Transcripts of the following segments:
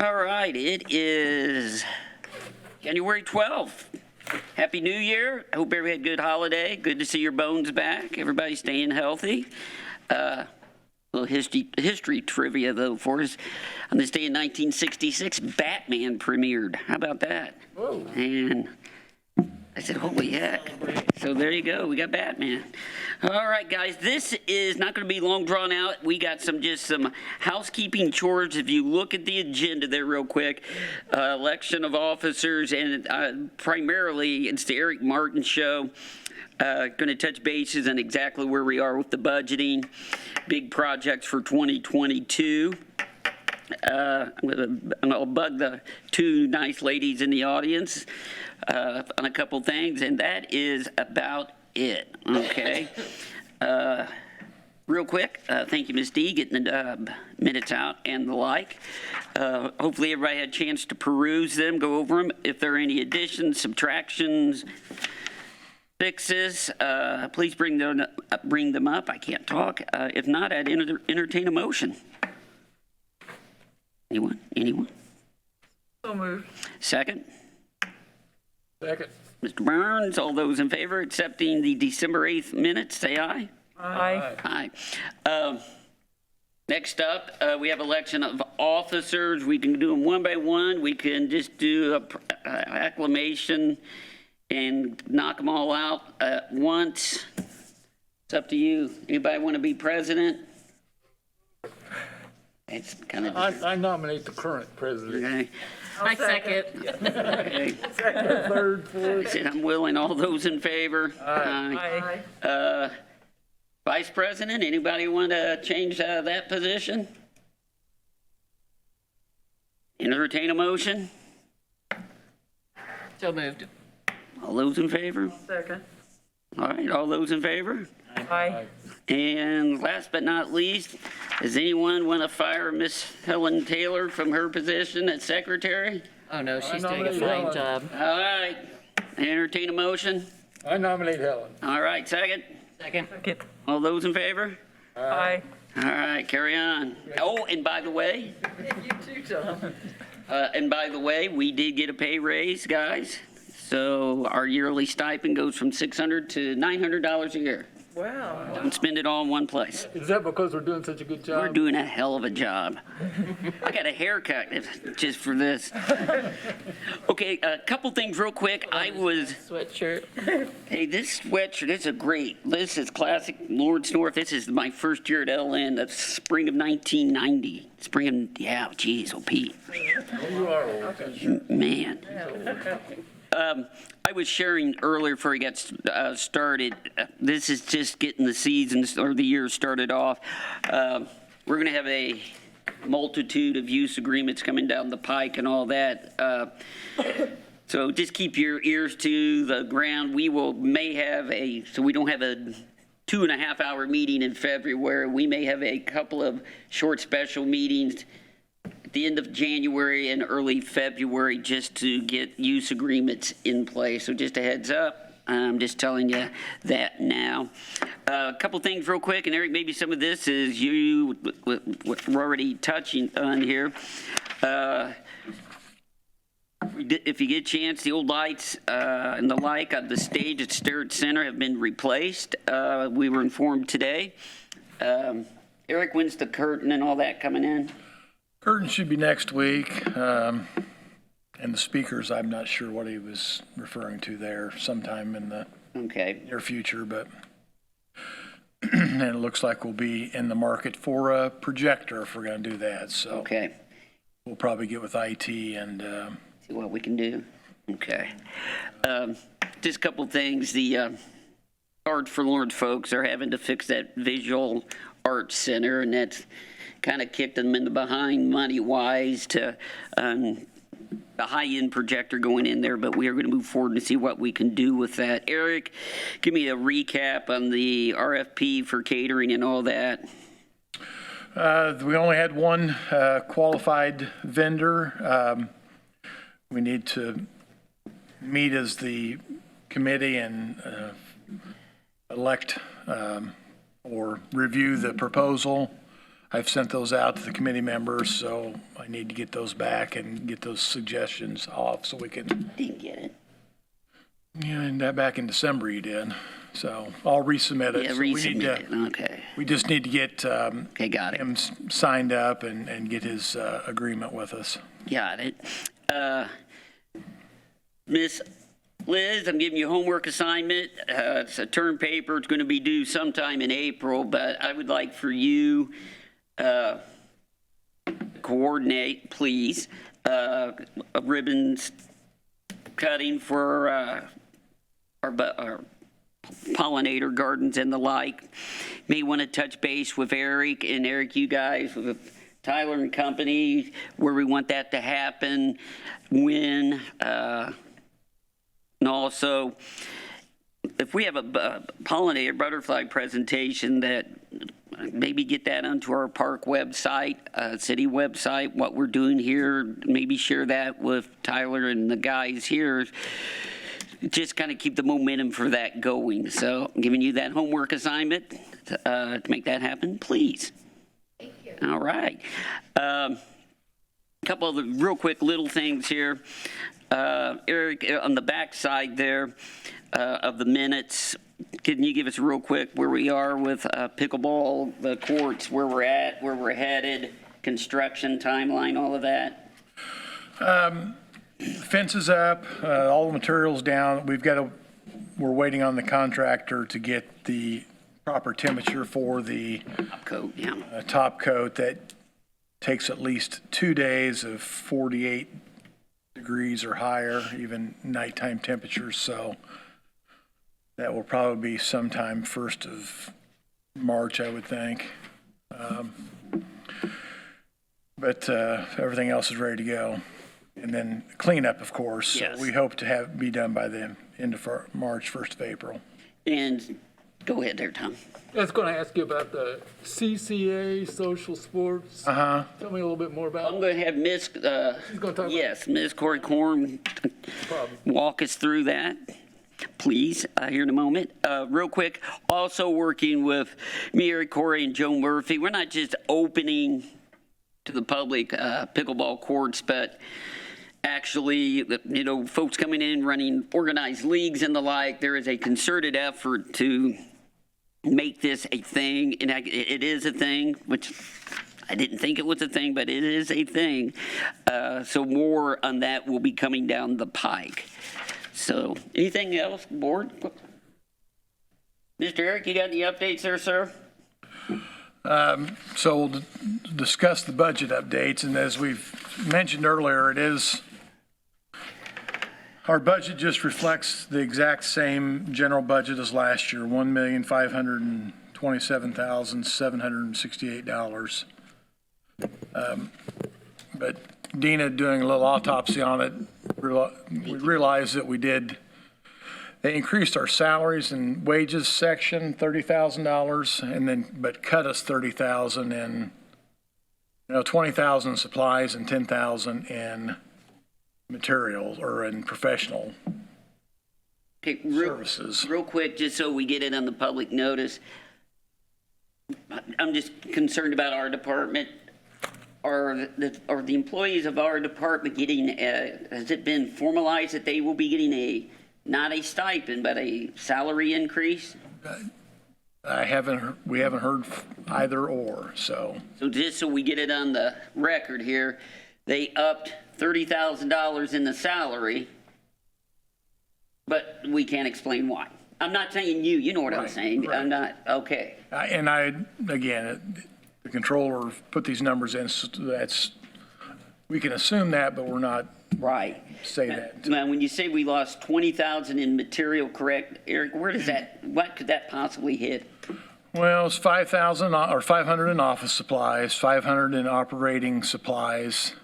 All right, it is January 12th. Happy New Year. I hope everybody had a good holiday. Good to see your bones back. Everybody staying healthy. A little history trivia, though, for us. On this day in 1966, Batman premiered. How about that? Whoa. And I said, holy heck. So there you go. We got Batman. All right, guys. This is not going to be long drawn out. We got just some housekeeping chores. If you look at the agenda there real quick, election of officers, and primarily it's the Eric Martin show. Going to touch bases on exactly where we are with the budgeting, big projects for 2022. I'll bug the two nice ladies in the audience on a couple things, and that is about it, okay? Real quick, thank you, Ms. D, getting the minutes out and the like. Hopefully everybody had a chance to peruse them, go over them. If there are any additions, subtractions, fixes, please bring them up. I can't talk. If not, I'd entertain a motion. Anyone? So moved. Second? Second. Mr. Burns, all those in favor accepting the December 8th minutes, say aye. Aye. Aye. Next up, we have election of officers. We can do them one by one. We can just do acclamation and knock them all out at once. It's up to you. Anybody want to be president? It's kind of. I nominate the current president. Okay. I second. Okay. Second, third, fourth. I said I'm willing. All those in favor? Aye. Vice President, anybody want to change that position? Entertain a motion? So moved. All those in favor? Second. All right, all those in favor? Aye. And last but not least, does anyone want to fire Miss Helen Taylor from her position as secretary? Oh, no, she's doing a fine job. All right, entertain a motion? I nominate Helen. All right, second? Second. All those in favor? Aye. All right, carry on. Oh, and by the way, You too, Tom. and by the way, we did get a pay raise, guys. So our yearly stipend goes from $600 to $900 a year. Wow. Don't spend it all in one place. Is that because we're doing such a good job? We're doing a hell of a job. I got a haircut just for this. Okay, a couple things real quick. Sweatshirt. Hey, this sweatshirt, this is classic Lawrence North. This is my first year at LN, the spring of 1990. Geez, oh, Pete. You are old. Man. I was sharing earlier before we got started, this is just getting the season or the year started off. We're going to have a multitude of use agreements coming down the pike and all that. So just keep your ears to the ground. We may have so we don't have a 2.5 hour meeting in February. We may have a couple of short special meetings at the end of January and early February just to get use agreements in place. So just a heads up. I'm just telling you that now. A couple things real quick, and Eric, maybe some of this is we're already touching on here. If you get a chance, the old lights and the like of the stage at Starrett Center have been replaced. We were informed today. Eric, when's the curtain and all that coming in? Curtain should be next week, and the speakers, I'm not sure what he was referring to there, sometime in the near future, but and it looks like we'll be in the market for a projector if we're going to do that, so we'll probably get with IT and see what we can do. Okay. Just a couple things. The Art for Lawrence folks are having to fix that visual arts center, and that's kind of kicked them in the behind money-wise to a high-end projector going in there, but we are going to move forward and see what we can do with that. Eric, give me a recap on the RFP for catering and all that. We only had one qualified vendor. We need to meet as the committee and elect or review the proposal. I've sent those out to the committee members, so I need to get those back and get those suggestions off so we can, Didn't get it. and that back in December you did. So I'll resubmit it. Yeah, So we need resubmit to- it. Okay. We just need to get Okay, got it. him signed up and get his agreement with us. Got it. Miss Liz, I'm giving you a homework assignment. It's a term paper. It's going to be due sometime in April, but I would like for you coordinate, please, a ribbons cutting for our pollinator gardens and the like. May want to touch base with Eric, and Eric, you guys, with Tyler and company, where we want that to happen, when, and also, if we have a pollinator butterfly presentation, that maybe get that onto our park website, city website, what we're doing here, maybe share that with Tyler and the guys here. Just kind of keep the momentum for that going. So I'm giving you that homework assignment to make that happen, please. Thank you. All right. A couple of the real quick little things here. Eric, on the back side there of the minutes, can you give us real quick where we are with pickleball, the courts, where we're at, where we're headed, construction timeline, all of that? Fence is up, all the materials down. We're waiting on the contractor to get the proper temperature for the Coat, yeah. top coat. That takes at least 2 days of 48 degrees or higher, even nighttime temperatures. So that will probably be sometime 1st of March, I would think. But everything else is ready to go. And then cleanup, of course. Yes. So we hope to be done by the end of March, 1st of April. And go ahead there, Tom. I was going to ask you about the CCA, social sports. Uh-huh. Tell me a little bit more about I'm it. going to have Miss, She's going to talk about yes, Ms. Corey Korn problem. walk us through that, please, here in a moment. Real quick, also working with me, Eric Corey, and Joe Murphy. We're not just opening to the public pickleball courts, but actually, folks coming in, running organized leagues and the like. There is a concerted effort to make this a thing, and it is a thing, which I didn't think it was a thing, but it is a thing. So more on that will be coming down the pike. So anything else, board? Mr. Eric, you got any updates there, sir? So we'll discuss the budget updates, and as we've mentioned earlier, our budget just reflects the exact same general budget as last year, $1,527,768. But Dina, doing a little autopsy on it, we realized that they increased our salaries and wages section $30,000, but cut us $30,000 in, $20,000 in supplies and $10,000 in materials or in professional Okay, services. real quick, just so we get it on the public notice. I'm just concerned about our department. Are the employees of our department getting, has it been formalized that they will be getting not a stipend, but a salary increase? We haven't heard either or, so. So just so we get it on the record here, they upped $30,000 in the salary, but we can't explain why. I'm not saying you know what I'm saying. right. I'm not, okay. Again, the controller put these numbers in, so we can assume that, but we're not Right. say that. Now, when you say we lost 20,000 in material, correct, Eric, what could that possibly hit? Well, it's 5,000 or 500 in office supplies, 500 in operating supplies,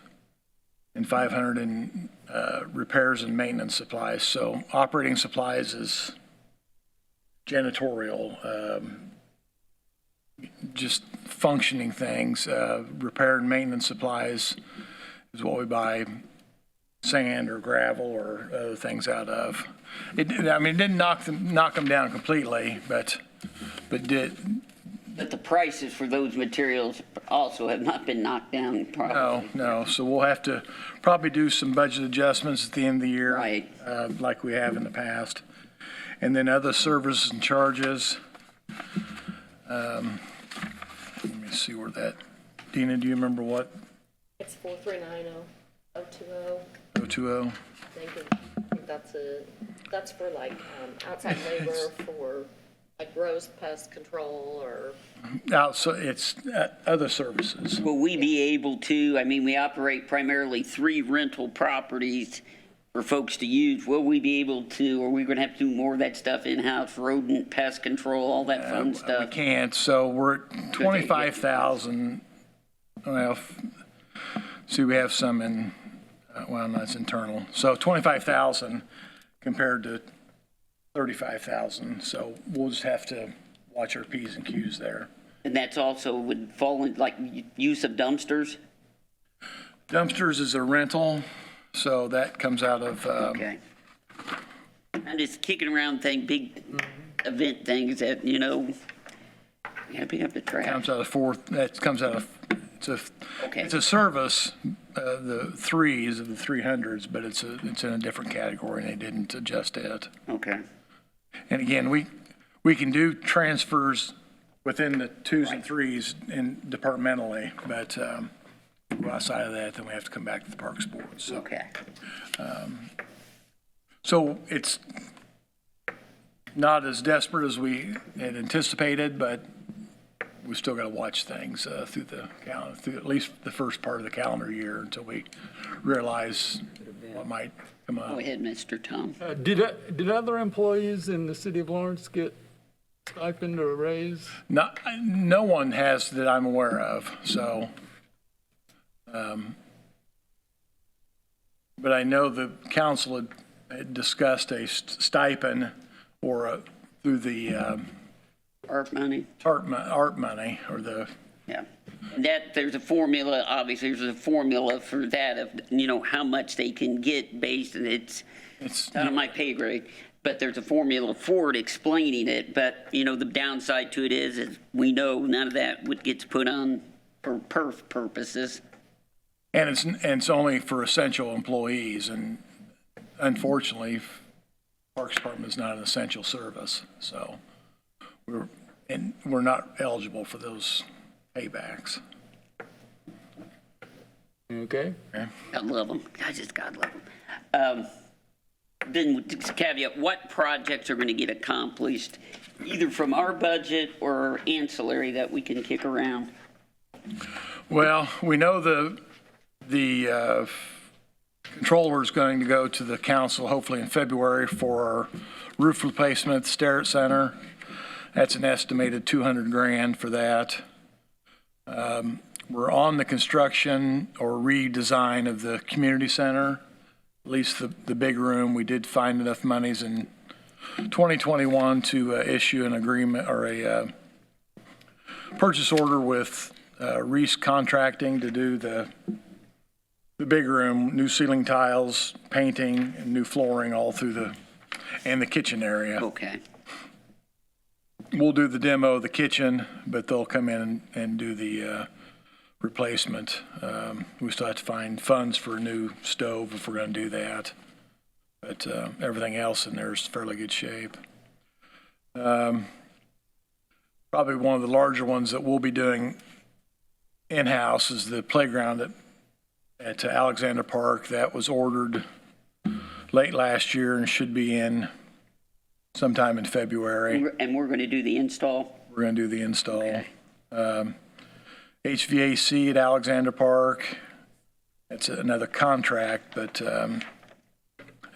and 500 in repairs and maintenance supplies. So operating supplies is janitorial, just functioning things. Repair and maintenance supplies is what we buy sand or gravel or other things out of. It didn't knock them down completely, but But the prices for those materials also have not been knocked down probably. No, so we'll have to probably do some budget adjustments at the end of the year. Right. Like we have in the past. And then other services and charges. Let me see where that, Dina, do you remember what? It's 4390020. 020? I think that's for like outside labor for like gross pest control or. So it's other services. Will we be able to, I mean, we operate primarily 3 rental properties for folks to use. Will we be able to, or are we going to have to do more of that stuff in-house, rodent, pest control, all that fun We stuff? can't, so we're at 25,000. Well, see, we have some in, well, that's internal. So 25,000 compared to 35,000. So we'll just have to watch our P's and Q's there. And that's also would fall in, like, use of dumpsters? Dumpsters is a rental, so that comes out of, Okay. I'm just kicking around big event things that, you know, you gotta pick up the trash. comes out of that comes out of, Okay. it's a service, the 3s of the 300s, but it's in a different category and they didn't adjust it. Okay. And again, we can do transfers within the 2s and 3s departmentally, but go outside of that, then we have to come back to the Parks Board. So, Okay. so it's not as desperate as we had anticipated, but we still got to watch things through the calendar, through at least the first part of the calendar year until we realize what might come up. Go ahead, Mr. Tom. Did other employees in the city of Lawrence get stipend or a raise? No one has that I'm aware of, so. But I know the council had discussed a stipend or through the ARP money? art money or the, Yeah. And that, there's a formula, obviously, there's a formula for that of, you know, how much they can get based, and it's not on my pay grade, but there's a formula for it explaining it. But, you know, the downside to it is we know none of that gets put on for perf purposes. and it's only for essential employees, and unfortunately, Parks Department is not an essential service, so we're not eligible for those paybacks. Okay. I love them. God love them. Then just caveat, what projects are going to get accomplished, either from our budget or ancillary that we can kick around? Well, we know the controller is going to go to the council hopefully in February for roof replacement at the Starrett Center. That's an estimated $200,000 for that. We're on the construction or redesign of the community center, at least the big room. We did find enough monies in 2021 to issue an agreement or a purchase order with Reese Contracting to do the big room, new ceiling tiles, painting, and new flooring all through and the kitchen area. Okay. We'll do the demo of the kitchen, but they'll come in and do the replacement. We still have to find funds for a new stove if we're going to do that. But everything else in there is fairly good shape. Probably one of the larger ones that we'll be doing in-house is the playground at Alexander Park. That was ordered late last year and should be in sometime in February. And we're going to do the install? We're going to do the install. Okay. HVAC at Alexander Park. That's another contract, but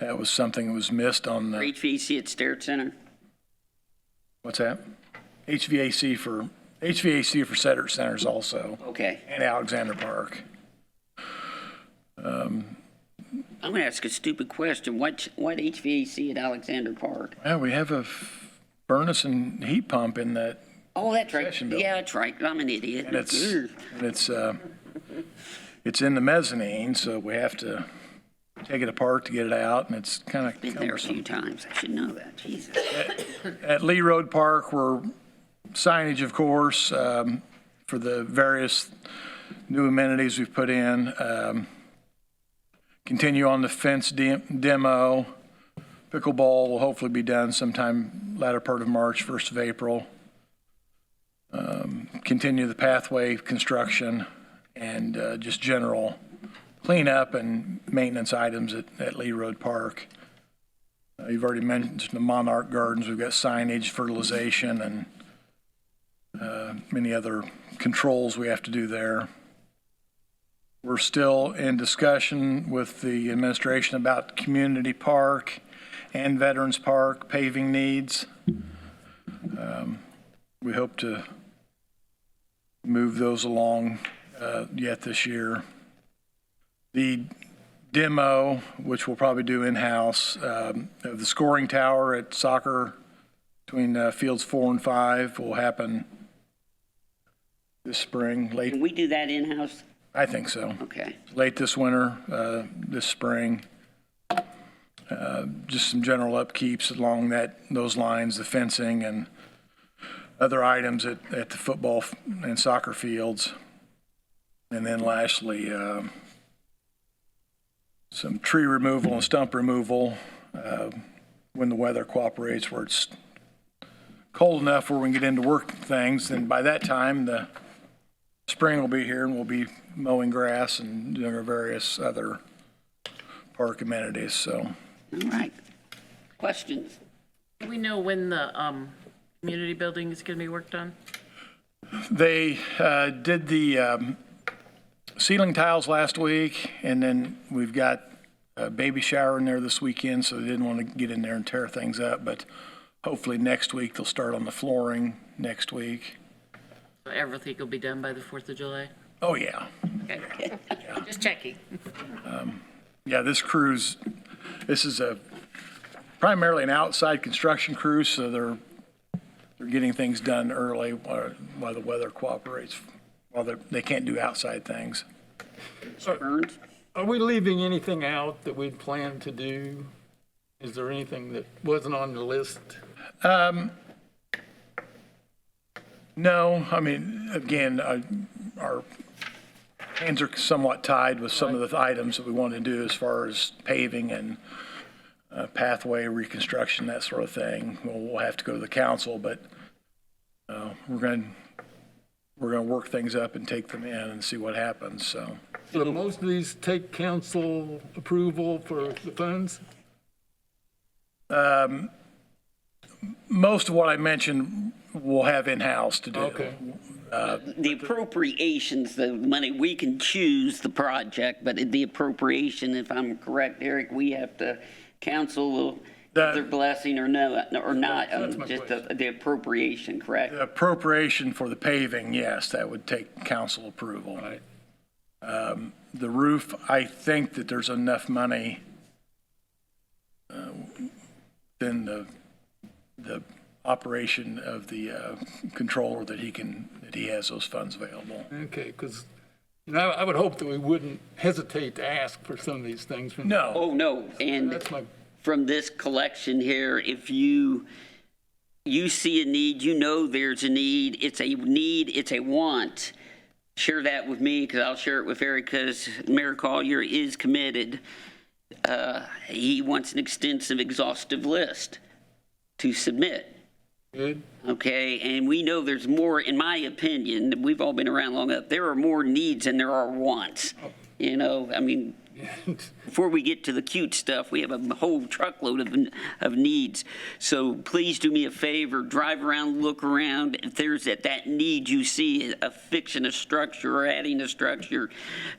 that was something that was missed on the. HVAC at Starrett Center? What's that? HVAC for Starrett Centers also. Okay. And Alexander Park. I'm going to ask a stupid question. What HVAC at Alexander Park? Well, we have a furnace and heat pump in that, Oh, that's right. Session building. Yeah, that's right. I'm an idiot. and it's in the mezzanine, so we have to take it apart to get it out, and it's kind of Been there a few times. I should know that. Jesus. At Lee Road Park, we're Signage, of course, for the various new amenities we've put in. Continue on the fence demo. Pickleball will hopefully be done sometime latter part of March, 1st of April. Continue the pathway construction and just general cleanup and maintenance items at Lee Road Park. You've already mentioned the Monarch Gardens. We've got signage, fertilization, and many other controls we have to do there. We're still in discussion with the administration about Community Park and Veterans Park paving needs. We hope to move those along yet this year. The demo, which we'll probably do in-house, of the scoring tower at soccer between fields 4 and 5 will happen this spring, late. Can we do that in-house? I think so. Okay. Late this winter, this spring. Just some general upkeeps along those lines, the fencing and other items at the football and soccer fields. And then lastly, some tree removal and stump removal when the weather cooperates, where it's cold enough where we can get into work things. And by that time, the spring will be here and we'll be mowing grass and doing our various other park amenities. So, All right. Questions? Do we know when the community building is going to be worked on? they did the ceiling tiles last week, and then we've got a baby shower in there this weekend, so they didn't want to get in there and tear things up, but hopefully next week they'll start on the flooring next week. Everything will be done by the 4th of July? Oh, yeah. Okay. Just checking. Yeah, this is primarily an outside construction crew, so they're getting things done early while the weather cooperates, while they can't do outside things. Burns? Are we leaving anything out that we'd planned to do? Is there anything that wasn't on the list? No, I mean, again, our hands are somewhat tied with some of the items that we want to do as far as paving and pathway reconstruction, that sort of thing. We'll have to go to the council, but we're going to work things up and take them in and see what happens. So Most of these take council approval for the funds? most of what I mentioned we'll have in-house to do. Okay. The appropriations, the money, we can choose the project, but the appropriation, if I'm correct, Eric, we have to, council will give their blessing or no, or not, That's my just question. the appropriation, correct? The appropriation for the paving, yes, that would take council approval. Right. The roof, I think that there's enough money in the operation of the controller that he has those funds available. Okay, because, I would hope that we wouldn't hesitate to ask for some of these things. No, Oh, no, and That's my, from this collection here, if you see a need, there's a need, it's a want, share that with me, because I'll share it with Eric, because Mayor Collier is committed. He wants an extensive, exhaustive list to submit. good. Okay, and we know there's more, in my opinion, we've all been around long enough, there are more needs than there are wants. Before we get to the cute stuff, we have a whole truckload of needs. So please do me a favor, drive around, look around. If there's that need you see, fixing a structure or adding a structure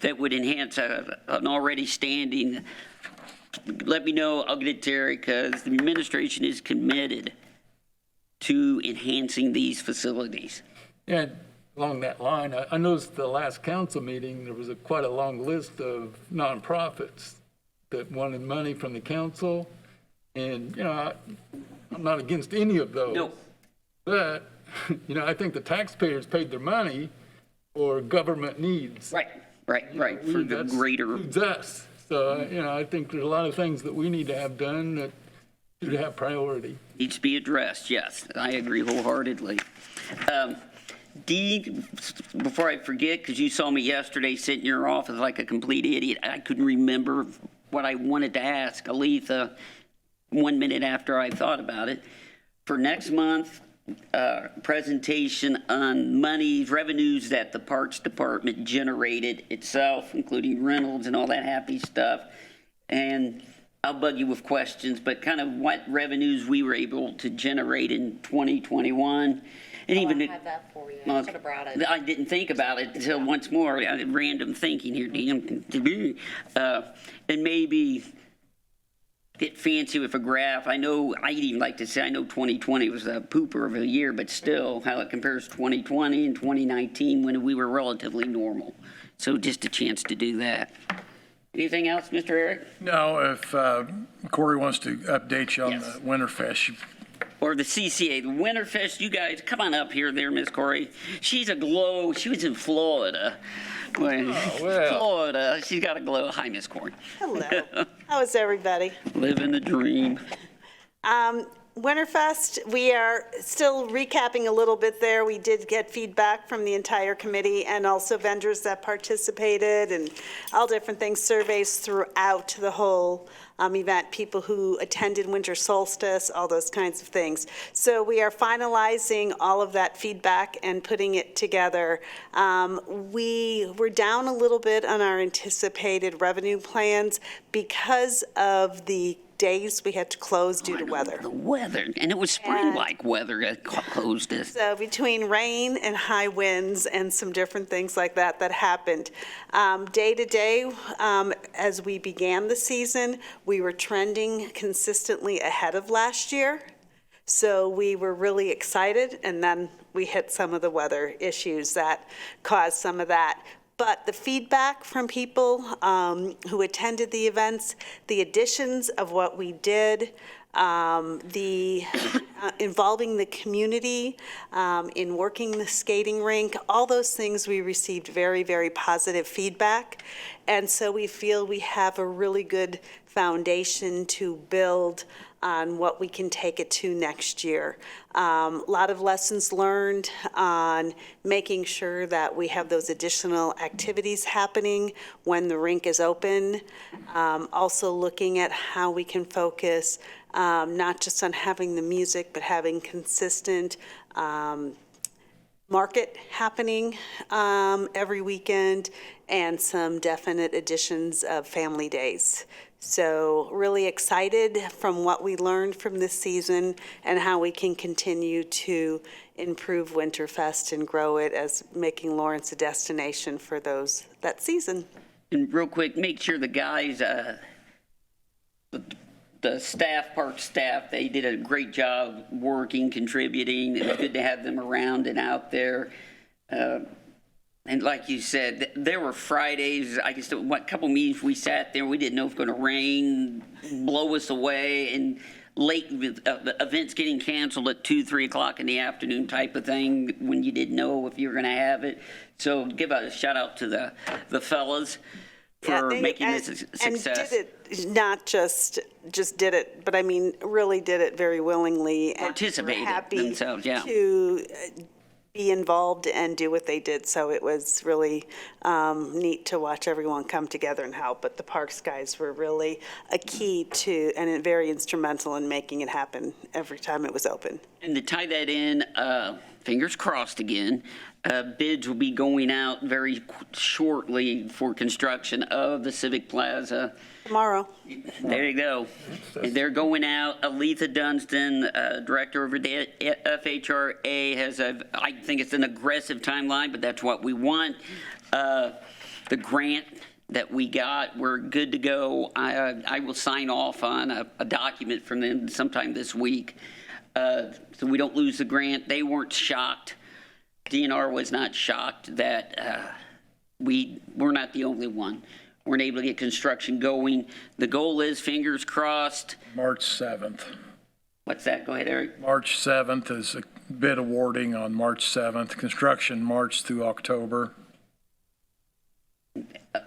that would enhance an already standing, let me know. I'll get it to Eric, because the administration is committed to enhancing these facilities. Yeah, along that line, I noticed the last council meeting, there was quite a long list of nonprofits that wanted money from the council. And, I'm not against any of those. No. But, I think the taxpayers paid their money for government needs. Right, for the greater. It's us. So, I think there's a lot of things that we need to have done that should have priority. Needs to be addressed, yes. I agree wholeheartedly. Dee, before I forget, because you saw me yesterday sitting in your office like a complete idiot, I couldn't remember what I wanted to ask Aletha 1 minute after I thought about it. For next month, presentation on monies, revenues that the Parks Department generated itself, including rentals and all that happy stuff. And I'll bug you with questions, but kind of what revenues we were able to generate in 2021. And even I have that for you. I should have brought it. I didn't think about it until once more. Random thinking here, Dan. And maybe get fancy with a graph. I know, I'd even like to say, I know 2020 was a pooper of a year, but still, how it compares 2020 and 2019 when we were relatively normal. So just a chance to do that. Anything else, Mr. Eric? No, if Corey wants to update you on Yes. the Winterfest, Or the CCA, the Winterfest, you guys, come on up here there, Miss Corey. She's a glow. She was in Florida. well. Florida. She's got a glow. Hi, Miss Corey. Hello. How is everybody? Living the dream. Winterfest, we are still recapping a little bit there. We did get feedback from the entire committee and also vendors that participated and all different things, surveys throughout the whole event, people who attended winter solstice, all those kinds of things. So we are finalizing all of that feedback and putting it together. We were down a little bit on our anticipated revenue plans because of the days we had to close due to weather. The weather. And it was spring-like weather that closed us. So between rain and high winds and some different things like that happened. Day to day, as we began the season, we were trending consistently ahead of last year. So we were really excited, and then we hit some of the weather issues that caused some of that. But the feedback from people who attended the events, the additions of what we did, involving the community in working the skating rink, all those things we received very, very positive feedback. And so we feel we have a really good foundation to build on what we can take it to next year. A lot of lessons learned on making sure that we have those additional activities happening when the rink is open. Also looking at how we can focus not just on having the music, but having consistent market happening every weekend and some definite additions of family days. So really excited from what we learned from this season and how we can continue to improve Winterfest and grow it as making Lawrence a destination for that season. And real quick, make sure the guys, the staff, park staff, they did a great job working, contributing. It was good to have them around and out there. And like you said, there were Fridays, I guess, what couple meetings we sat there, we didn't know if it was going to rain, blow us away, and late events getting canceled at 2, 3 o'clock in the afternoon type of thing when you didn't know if you were going to have it. So give a shout out to the fellas for making this a success. And did it, not just did it, but I mean, really did it very willingly. Participated and happy themselves, yeah. To be involved and do what they did. So it was really neat to watch everyone come together and help. But the Parks guys were really a key to and very instrumental in making it happen every time it was open. And to tie that in, fingers crossed again, bids will be going out very shortly for construction of the Civic Plaza. Tomorrow. There you go. And they're going out. Aletha Dunstan, director over the FHRA, has I think it's an aggressive timeline, but that's what we want. The grant that we got, we're good to go. I will sign off on a document from them sometime this week, so we don't lose the grant. They weren't shocked. DNR was not shocked that we're not the only one. We're able to get construction going. The goal is, fingers crossed. March 7th. What's that? Go ahead, Eric. March 7th is a bid awarding on March 7th. Construction March through October.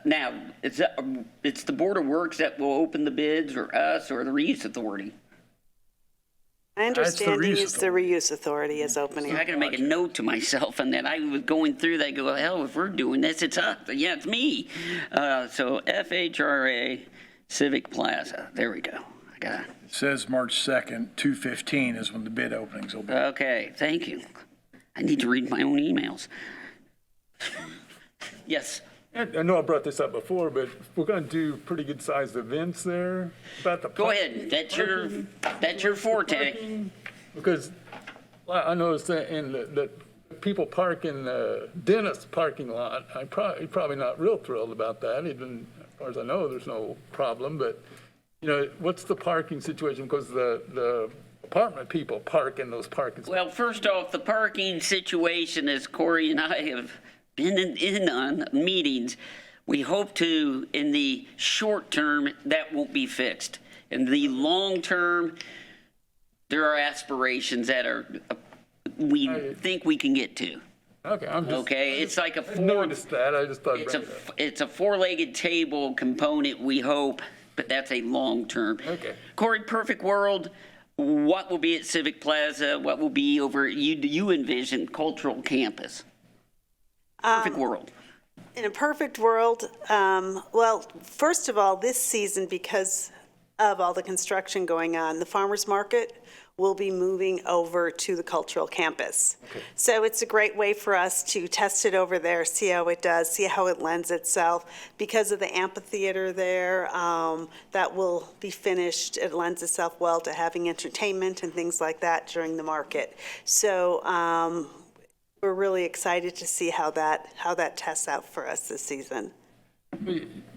Now, it's the Board of Works that will open the bids, or us, or the Reeves Authority? My the understanding reuse is the reuse authority is opening. I gotta make a note to myself on that. I was going through that, go, hell, if we're doing this, it's us. Yeah, it's me. So FHRA Civic Plaza. There we go. I got it. It says March 2nd, 2:15 is when the bid openings will be. Okay, thank you. I need to read my own emails. Yes. I know I brought this up before, but we're going to do pretty good sized events there. About the Go ahead. That's your forte. parking, because I noticed that that people park in the dentist parking lot. Probably not real thrilled about that. Even as far as I know, there's no problem. But what's the parking situation? Because the apartment people park in those parking spots. Well, first off, the parking situation, as Corey and I have been in on meetings, we hope to, in the short term, that won't be fixed. In the long term, there are aspirations that we think we can get to. Okay, I'm just. Okay, it's like I noticed that. I just thought. it's a four-legged table component, we hope, but that's a long term. Okay. Corey, perfect world. What will be at Civic Plaza? What will be over? You envision cultural campus. Perfect world. In a perfect world, well, first of all, this season, because of all the construction going on, the farmers market will be moving over to the cultural campus. Okay. So it's a great way for us to test it over there, see how it does, see how it lends itself. Because of the amphitheater there, that will be finished. It lends itself well to having entertainment and things like that during the market. So we're really excited to see how that tests out for us this season.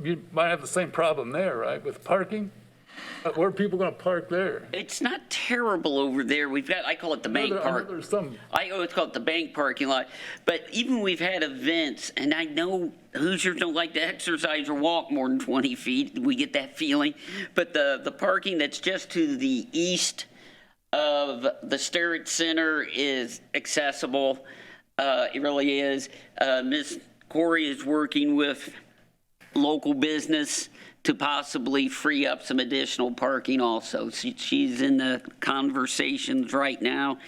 You might have the same problem there, right, with parking? Where are people going to park there? It's not terrible over there. We've got, I call it the bank park. There's some. I always call it the bank parking lot. But even we've had events, and I know Hoosiers don't like to exercise or walk more than 20 feet. We get that feeling. But the parking that's just to the east of the Starrett Center is accessible. It really is. Ms. Corey is working with local business to possibly free up some additional parking also. She's in the conversations right now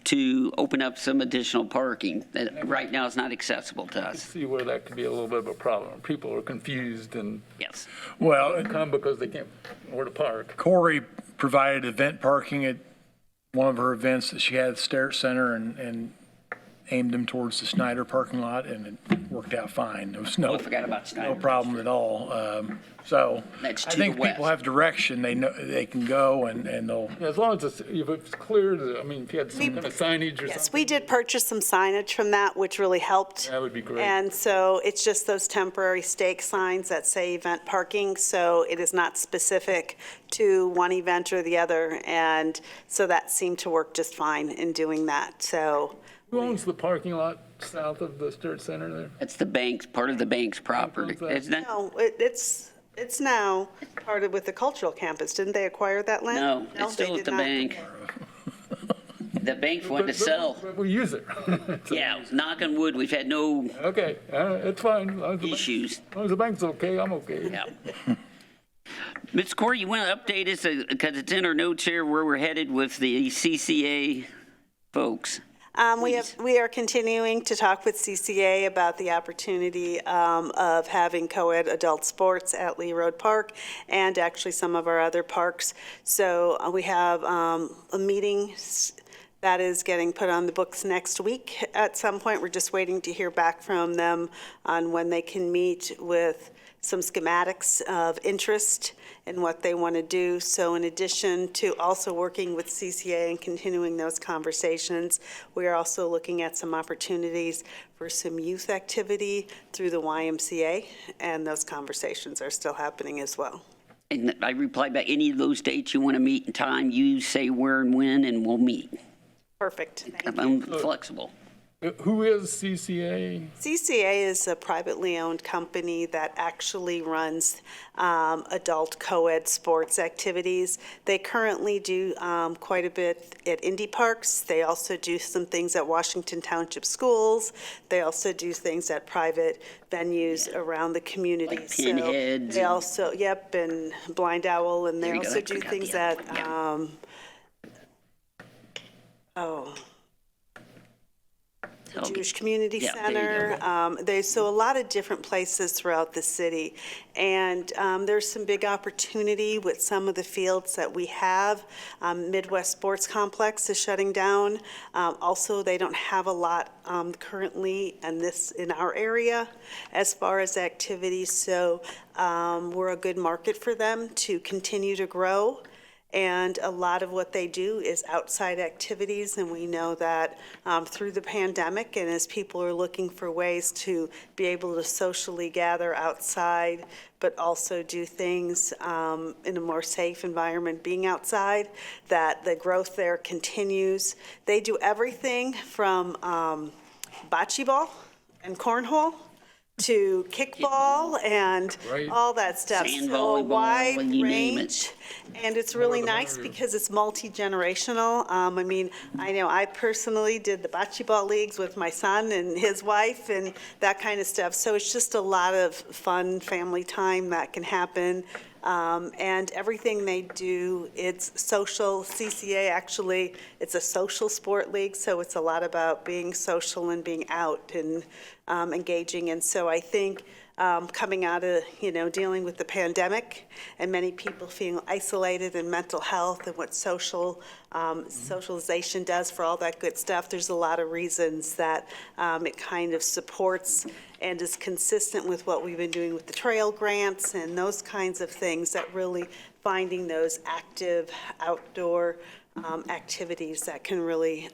to open up some additional parking that right now is not accessible to us. See where that could be a little bit of a problem. People are confused and Yes. Well, come because they can't where to park. Corey provided event parking at one of her events that she had at the Starrett Center and aimed them towards the Snyder parking lot, and it worked out fine. There was I forgot about Snyder. no problem at all. So That's I to think the people west. have direction. They know they can go and they'll. Yeah, as long as if it's clear, I mean, if you had some kind of signage or Yes, something. we did purchase some signage from that, which really helped. That would be great. And so it's just those temporary stake signs that say event parking, so it is not specific to one event or the other. And so that seemed to work just fine in doing that, so. Who owns the parking lot south of the Starrett Center there? That's the bank's, part of the bank's property. owns that? Isn't it? No, it's now part of with the cultural campus. Didn't they acquire that land? No, it's still they at the did not. bank. The bank wanted to sell. But we use it. Yeah, knock on wood, we've had no Okay, it's fine. As long as the bank- issues. as long as the bank's okay, I'm okay. Yeah. Ms. Corey, you want to update us, because it's in our notes here, where we're headed with the CCA folks? We are continuing to talk with CCA about the opportunity of having co-ed adult sports at Lee Road Park and actually some of our other parks. So we have a meeting that is getting put on the books next week at some point. We're just waiting to hear back from them on when they can meet with some schematics of interest in what they want to do. So in addition to also working with CCA and continuing those conversations, we are also looking at some opportunities for some youth activity through the YMCA, and those conversations are still happening as well. And I reply back, any of those dates you want to meet in time, you say where and when, and we'll meet. Perfect. I'm flexible. Who is CCA? CCA is a privately owned company that actually runs adult co-ed sports activities. They currently do quite a bit at indie parks. They also do some things at Washington Township schools. They also do things at private venues around the community. Like Pinheads. So they also, and Blind Owl, and they There you go, also I do forgot things the at other one, Oh, Help. Jewish Community Yeah, there you Center. There's so a lot of different places throughout the city. And there's some big opportunity with some of the fields that we have. Midwest Sports Complex is shutting down. Also, they don't have a lot currently in our area as far as activities. So we're a good market for them to continue to grow. And a lot of what they do is outside activities, and we know that through the pandemic and as people are looking for ways to be able to socially gather outside, but also do things in a more safe environment being outside, that the growth there continues. They do everything from bocce ball and cornhole to kickball and Right. all that stuff. Sand So a volleyball, wide and you name it. range. And it's really the nice merrier. because it's multi-generational. I mean, I know I personally did the bocce ball leagues with my son and his wife and that kind of stuff. So it's just a lot of fun family time that can happen. And everything they do, it's social. CCA, actually, it's a social sport league, so it's a lot about being social and being out and engaging. And so I think coming out of, dealing with the pandemic and many people feeling isolated and mental health and what socialization does for all that good stuff, there's a lot of reasons that it kind of supports and is consistent with what we've been doing with the trail grants and those kinds of things, that really finding those active outdoor activities that can really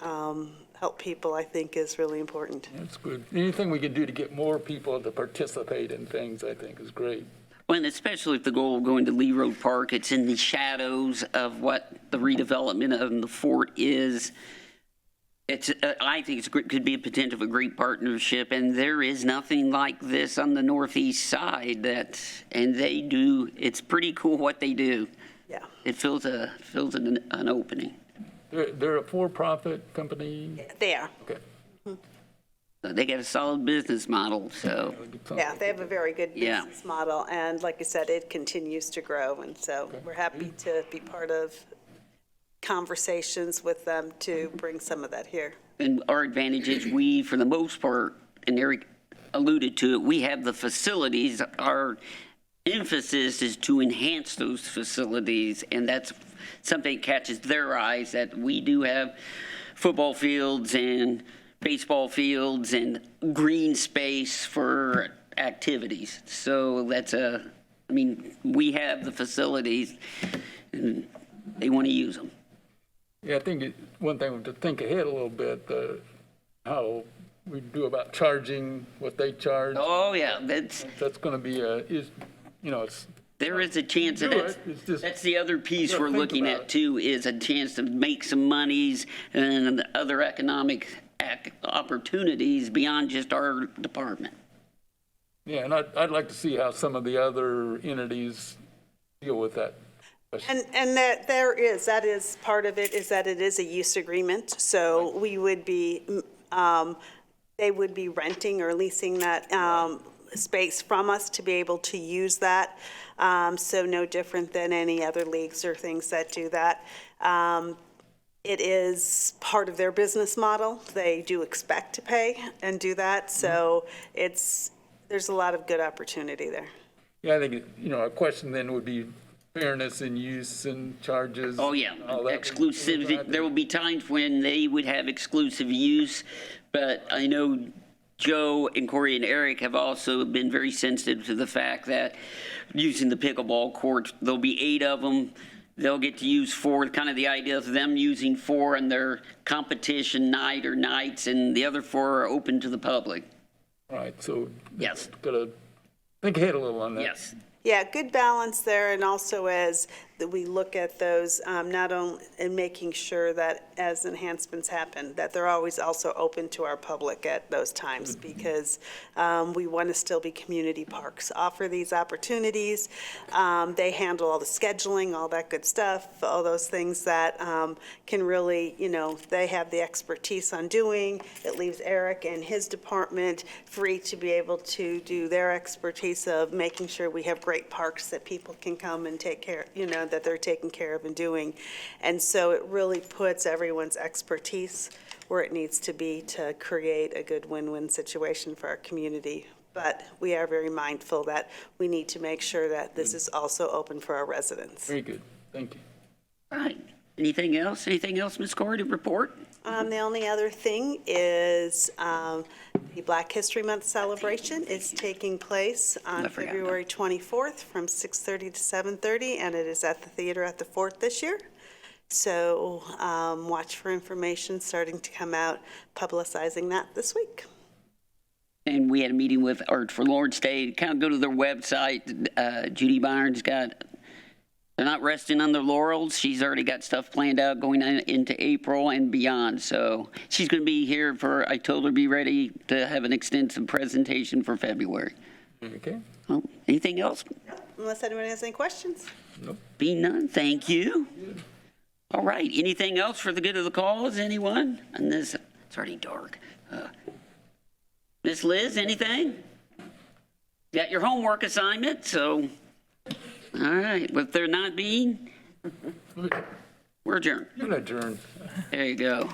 help people, I think, is really important. That's good. Anything we can do to get more people to participate in things, I think, is great. Well, and especially if the goal of going to Lee Road Park, it's in the shadows of what the redevelopment of the fort is. I think could be a potential of a great partnership, and there is nothing like this on the northeast side and they do, it's pretty cool what they do. Yeah. It fills an opening. They're a for-profit company? There. Okay. They got a solid business model, so. Yeah, they have a very good Yeah. business model, and like I said, it continues to grow, and so we're happy to be part of conversations with them to bring some of that here. And our advantage is we, for the most part, and Eric alluded to it, we have the facilities. Our emphasis is to enhance those facilities, and that's something that catches their eyes, that we do have football fields and baseball fields and green space for activities. So we have the facilities, and they want to use them. Yeah, I think one thing to think ahead a little bit, how we do about charging what they charge. Oh, yeah, That's going to be it's. there is a chance Do that it. It's just- that's the other piece Yeah, we're think looking about at it. too, is a chance to make some monies and other economic opportunities beyond just our department. Yeah, and I'd like to see how some of the other entities deal with that. And that is part of it, is that it is a use agreement, so we would be, they would be renting or leasing that space from us to be able to use that, so no different than any other leagues or things that do that. It is part of their business model. They do expect to pay and do that, so there's a lot of good opportunity there. Yeah, I think, a question then would be fairness in use and charges. Oh, yeah, and all that. exclusivity. There will be times when they would have exclusive use, but I know Joe and Corey and Eric have also been very sensitive to the fact that using the pickleball courts, there'll be 8 of them. They'll get to use 4, kind of the idea of them using 4 in their competition night or nights, and the other 4 are open to the public. Right, so. Yes. Got to think ahead a little on that. Yes. Yeah, good balance there, and also as that we look at those, not only in making sure that as enhancements happen, that they're always also open to our public at those times, because we want to still be community parks, offer these opportunities. They handle all the scheduling, all that good stuff, all those things that can really, they have the expertise on doing. It leaves Eric and his department free to be able to do their expertise of making sure we have great great parks that people can come and take care, that they're taking care of and doing. And so it really puts everyone's expertise where it needs to be to create a good win-win situation for our community. But we are very mindful that we need to make sure that this is also open for our residents. Very good. Thank you. Right. Anything else? Anything else, Ms. Corey, to report? The only other thing is the Black History Month celebration is taking place on I forgot. February 24th from 6:30 to 7:30, and it is at the theater at the Fort this year. So watch for information starting to come out publicizing that this week. And we had a meeting with Art for Lord's Day. Kind of go to their website. Judy Barnes they're not resting on their laurels. She's already got stuff planned out going into April and beyond. So she's going to be here I told her be ready to have an extensive presentation for February. Okay. Oh, anything else? Unless anyone has any questions? Nope. Be none. Thank you. All right. Anything else for the good of the cause? Anyone? And it's already dark. Miss Liz, anything? Got your homework assignment, so, all right. With there not being, we're adjourned. You're adjourned. There you go.